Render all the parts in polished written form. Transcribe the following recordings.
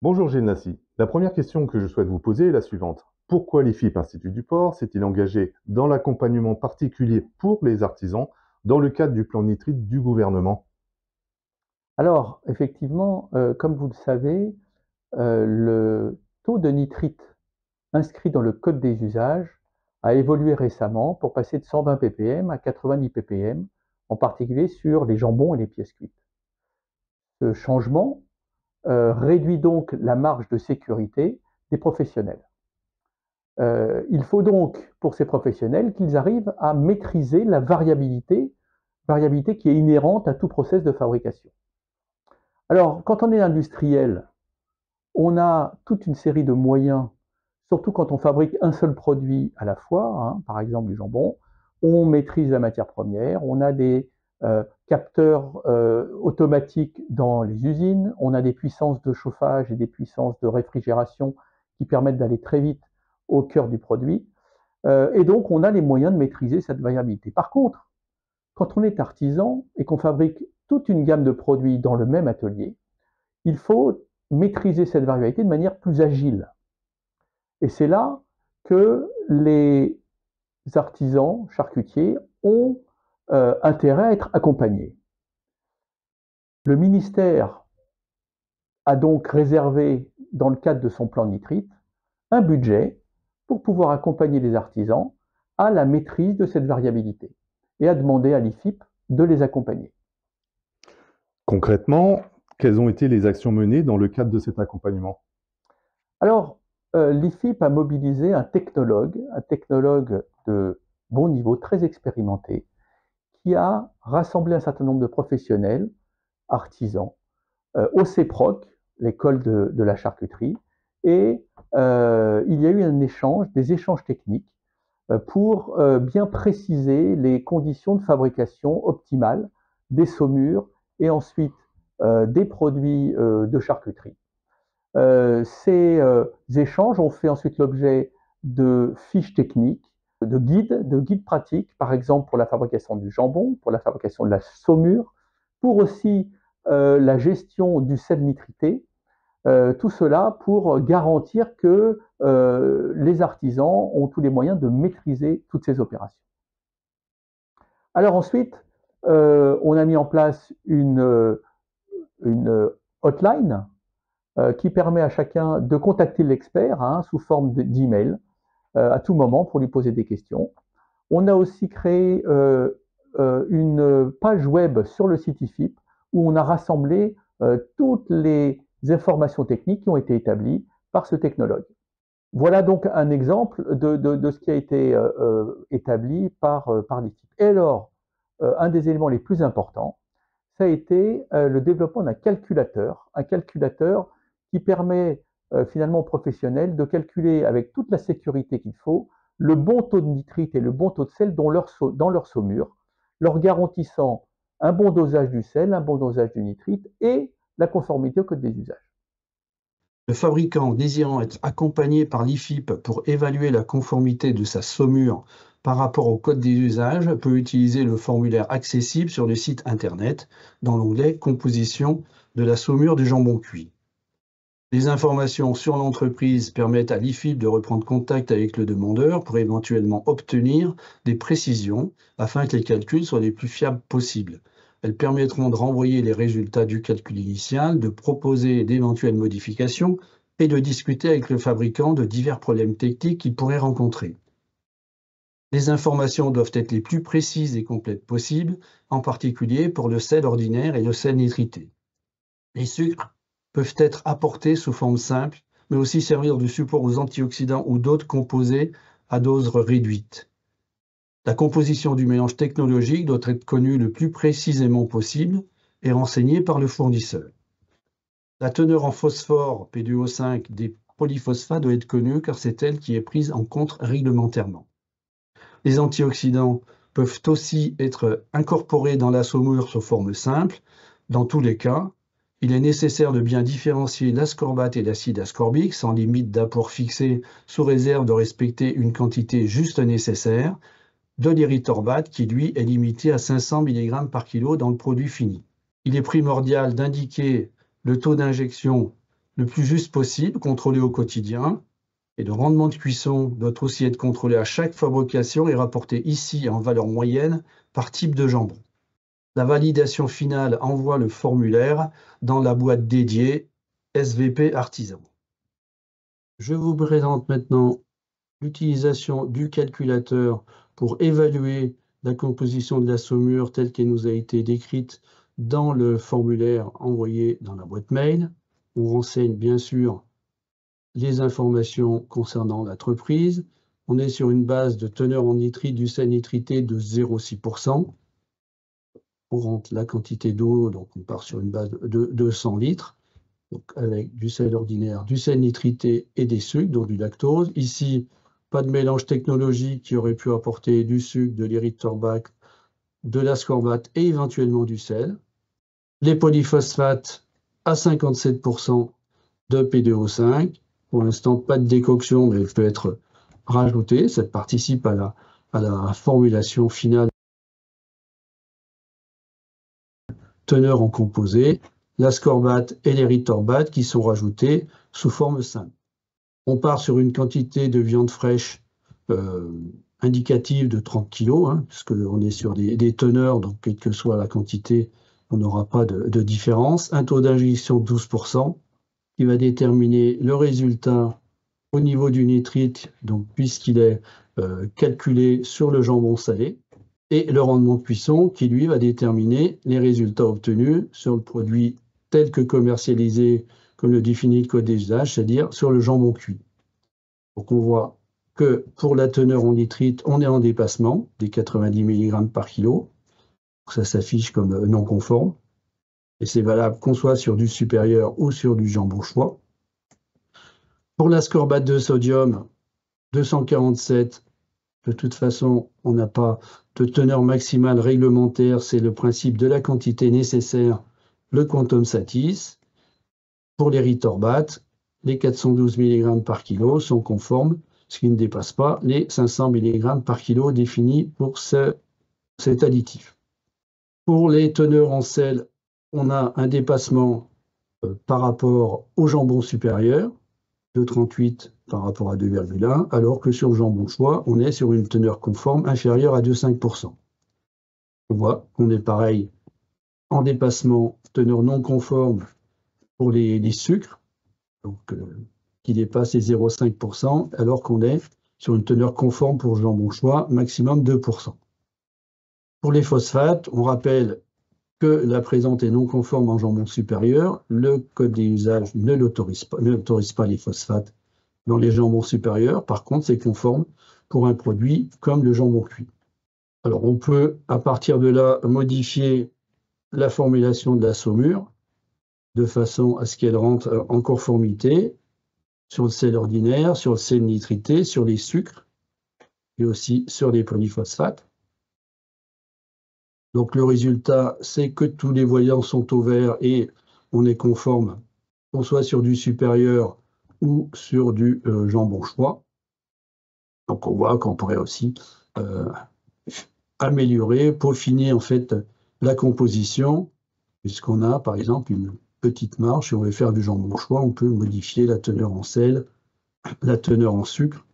Bonjour Gilles Nassy. La première question que je souhaite vous poser est la suivante. Pourquoi l'IFIP Institut du Port s'est-il engagé dans l'accompagnement particulier pour les artisans dans le cadre du plan nitrite du gouvernement? Alors, effectivement, comme vous le savez, le taux de nitrite inscrit dans le code des usages a évolué récemment pour passer de 120 ppm à 90 ppm, en particulier sur les jambons et les pièces cuites. Ce changement réduit donc la marge de sécurité des professionnels. Il faut donc, pour ces professionnels, qu'ils arrivent à maîtriser la variabilité qui est inhérente à tout process de fabrication. Alors, quand on est industriel, on a toute une série de moyens, surtout quand on fabrique un seul produit à la fois, hein, par exemple du jambon. On maîtrise la matière première, on a des capteurs automatiques dans les usines, on a des puissances de chauffage et des puissances de réfrigération qui permettent d'aller très vite au cœur du produit. Et donc, on a les moyens de maîtriser cette variabilité. Par contre, quand on est artisan et qu'on fabrique toute une gamme de produits dans le même atelier, il faut maîtriser cette variabilité de manière plus agile. Et c'est là que les artisans charcutiers ont intérêt à être accompagnés. Le ministère a donc réservé, dans le cadre de son plan nitrite, un budget pour pouvoir accompagner les artisans à la maîtrise de cette variabilité et a demandé à l'IFIP de les accompagner. Concrètement, quelles ont été les actions menées dans le cadre de cet accompagnement? Alors, l'IFIP a mobilisé un technologue de bon niveau, très expérimenté, qui a rassemblé un certain nombre de professionnels, artisans, au CEPROC, l'école de la charcuterie, et il y a eu des échanges techniques pour bien préciser les conditions de fabrication optimales des saumures et ensuite des produits de charcuterie. Ces échanges ont fait ensuite l'objet de fiches techniques, de guides pratiques, par exemple pour la fabrication du jambon, pour la fabrication de la saumure, pour aussi la gestion du sel nitrité, tout cela pour garantir que les artisans ont tous les moyens de maîtriser toutes ces opérations. Alors ensuite, on a mis en place une hotline qui permet à chacun de contacter l'expert sous forme d'email à tout moment pour lui poser des questions. On a aussi créé une page web sur le site IFIP où on a rassemblé toutes les informations techniques qui ont été établies par ce technologue. Voilà donc un exemple de ce qui a été établi par l'IFIP. Et alors, un des éléments les plus importants, ça a été le développement d'un calculateur, un calculateur qui permet finalement aux professionnels de calculer avec toute la sécurité qu'il faut le bon taux de nitrite et le bon taux de sel dans leur saumure, leur garantissant un bon dosage du sel, un bon dosage du nitrite et la conformité au code des usages. Le fabricant désirant être accompagné par l'IFIP pour évaluer la conformité de sa saumure par rapport au code des usages peut utiliser le formulaire accessible sur le site internet dans l'onglet Composition de la saumure du jambon cuit. Les informations sur l'entreprise permettent à l'IFIP de reprendre contact avec le demandeur pour éventuellement obtenir des précisions afin que les calculs soient les plus fiables possibles. Elles permettront de renvoyer les résultats du calcul initial, de proposer d'éventuelles modifications et de discuter avec le fabricant de divers problèmes techniques qu'il pourrait rencontrer. Les informations doivent être les plus précises et complètes possibles, en particulier pour le sel ordinaire et le sel nitrité. Les sucres peuvent être apportés sous forme simple, mais aussi servir de support aux antioxydants ou d'autres composés à dose réduite. La composition du mélange technologique doit être connue le plus précisément possible et renseignée par le fournisseur. La teneur en phosphore P2O5 des polyphosphates doit être connue car c'est elle qui est prise en compte réglementairement. Les antioxydants peuvent aussi être incorporés dans la saumure sous forme simple. Dans tous les cas, il est nécessaire de bien différencier l'ascorbate et l'acide ascorbique sans limite d'apport fixé sous réserve de respecter une quantité juste nécessaire de l'érythorbate qui, lui, est limité à 500 mg par kilo dans le produit fini. Il est primordial d'indiquer le taux d'injection le plus juste possible, contrôlé au quotidien. Et le rendement de cuisson doit aussi être contrôlé à chaque fabrication et rapporté ici en valeur moyenne par type de jambon. La validation finale envoie le formulaire dans la boîte dédiée SVP Artisan. Je vous présente maintenant l'utilisation du calculateur pour évaluer la composition de la saumure telle qu'elle nous a été décrite dans le formulaire envoyé dans la boîte mail. On renseigne bien sûr les informations concernant l'entreprise. On est sur une base de teneur en nitrite du sel nitrité de 0,6%. On rentre la quantité d'eau, donc on part sur une base de 200 litres, donc avec du sel ordinaire, du sel nitrité et des sucres, donc du lactose. Ici, pas de mélange technologique qui aurait pu apporter du sucre, de l'érythrorbate, de l'ascorbate et éventuellement du sel. Les polyphosphates à 57% de P2O5. Pour l'instant, pas de décoction, mais elle peut être rajoutée. Ça participe à la formulation finale. Teneur en composé, l'ascorbate et l'érythrorbate qui sont rajoutés sous forme simple. On part sur une quantité de viande fraîche indicative de 30 kg, puisqu'on est sur des teneurs, donc quelle que soit la quantité, on n'aura pas de différence. Un taux d'injection de 12%, qui va déterminer le résultat au niveau du nitrite, donc puisqu'il est calculé sur le jambon salé, et le rendement de cuisson qui, lui, va déterminer les résultats obtenus sur le produit tel que commercialisé, comme le définit le code des usages, c'est-à-dire sur le jambon cuit. Donc on voit que pour la teneur en nitrite, on est en dépassement des 90 mg par kilo. Ça s'affiche comme non conforme. Et c'est valable qu'on soit sur du supérieur ou sur du jambon choix. Pour l'ascorbate de sodium, 247, de toute façon, on n'a pas de teneur maximale réglementaire, c'est le principe de la quantité nécessaire, le quantum satis. Pour l'érythrorbate, les 412 mg par kilo sont conformes, ce qui ne dépasse pas les 500 mg par kilo définis pour cet additif. Pour les teneurs en sel, on a un dépassement par rapport au jambon supérieur, de 38 par rapport à 2,1, alors que sur le jambon choix, on est sur une teneur conforme inférieure à 2,5%. On voit qu'on est pareil en dépassement, teneur non conforme pour les sucres, donc, qui dépasse les 0,5%, alors qu'on est sur une teneur conforme pour le jambon choix, maximum 2%. Pour les phosphates, on rappelle que la présente est non conforme en jambon supérieur. Le code des usages ne l'autorise pas les phosphates dans les jambons supérieurs. Par contre, c'est conforme pour un produit comme le jambon cuit. Alors, on peut, à partir de là, modifier la formulation de la saumure de façon à ce qu'elle rentre en conformité sur le sel ordinaire, sur le sel nitrité, sur les sucres et aussi sur les polyphosphates. Donc le résultat, c'est que tous les voyants sont au vert et on est conforme, qu'on soit sur du supérieur ou sur du jambon choix. Donc on voit qu'on pourrait aussi améliorer, peaufiner en fait la composition, puisqu'on a par exemple une petite marge. Si on veut faire du jambon choix, on peut modifier la teneur en sel, la teneur en sucre.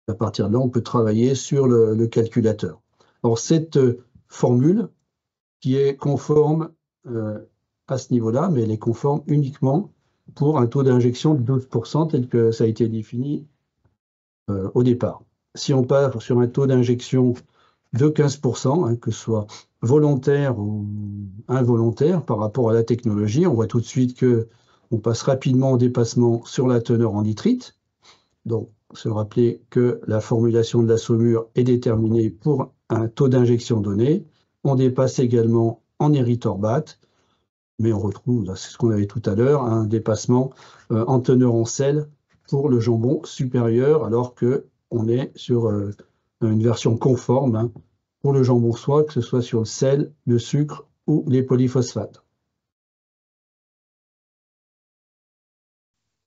À partir de là, on peut travailler sur le calculateur. Alors cette formule, qui est conforme à ce niveau-là, mais elle est conforme uniquement pour un taux d'injection de 12%, tel que ça a été défini au départ. Si on part sur un taux d'injection de 15%, que ce soit volontaire ou involontaire par rapport à la technologie, on voit tout de suite qu'on passe rapidement au dépassement sur la teneur en nitrite. Donc, se rappeler que la formulation de la saumure est déterminée pour un taux d'injection donné. On dépasse également en érythrorbate, mais on retrouve, c'est ce qu'on avait tout à l'heure, un dépassement en teneur en sel pour le jambon supérieur, alors qu'on est sur une version conforme pour le jambon soie, que ce soit sur le sel, le sucre ou les polyphosphates.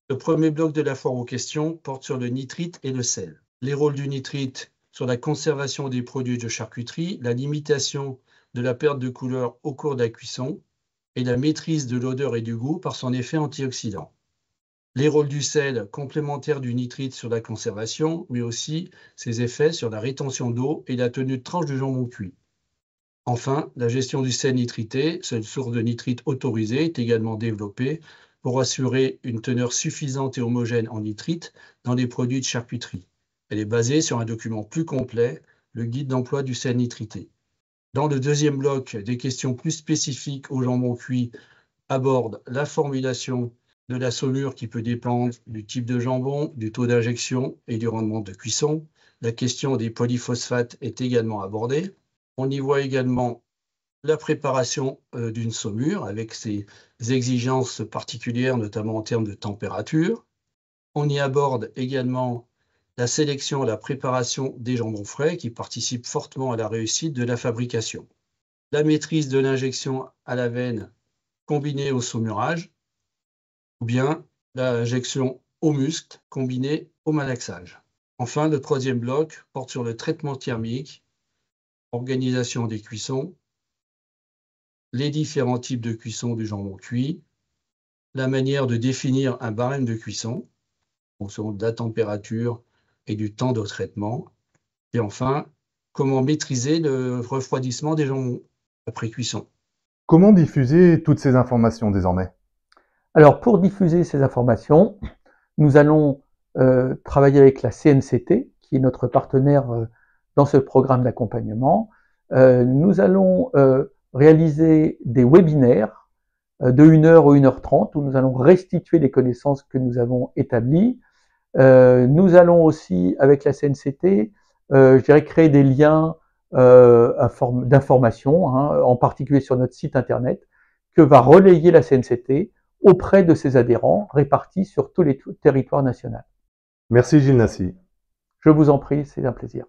Le premier bloc de la foire aux questions porte sur le nitrite et le sel. Les rôles du nitrite sur la conservation des produits de charcuterie, la limitation de la perte de couleur au cours de la cuisson et la maîtrise de l'odeur et du goût par son effet antioxydant. les rôles du sel complémentaire du nitrite sur la conservation, mais aussi ses effets sur la rétention d'eau et la tenue de tranche du jambon cuit. Enfin, la gestion du sel nitrité, seule source de nitrite autorisée, est également développée pour assurer une teneur suffisante et homogène en nitrite dans les produits de charcuterie. Elle est basée sur un document plus complet, le guide d'emploi du sel nitrité. Dans le deuxième bloc, des questions plus spécifiques au jambon cuit abordent la formulation de la saumure qui peut dépendre du type de jambon, du taux d'injection et du rendement de cuisson. La question des polyphosphates est également abordée. On y voit également la préparation d'une saumure avec ses exigences particulières, notamment en termes de température. On y aborde également la sélection et la préparation des jambons frais qui participent fortement à la réussite de la fabrication. La maîtrise de l'injection à la veine combinée au saumurage, ou bien l'injection au muscle combinée au malaxage. Enfin, le troisième bloc porte sur le traitement thermique, organisation des cuissons, les différents types de cuisson du jambon cuit, la manière de définir un barème de cuisson en fonction de la température et du temps de traitement, et enfin, comment maîtriser le refroidissement des jambons après cuisson. Comment diffuser toutes ces informations désormais? Alors, pour diffuser ces informations, nous allons travailler avec la CNCT, qui est notre partenaire dans ce programme d'accompagnement. Nous allons réaliser des webinaires de 1h ou 1h30 où nous allons restituer les connaissances que nous avons établies. Nous allons aussi, avec la CNCT, je dirais créer des liens d'information, en particulier sur notre site internet, que va relayer la CNCT auprès de ses adhérents répartis sur tous les territoires nationaux. Merci Gilles Nassy. Je vous en prie, c'est un plaisir.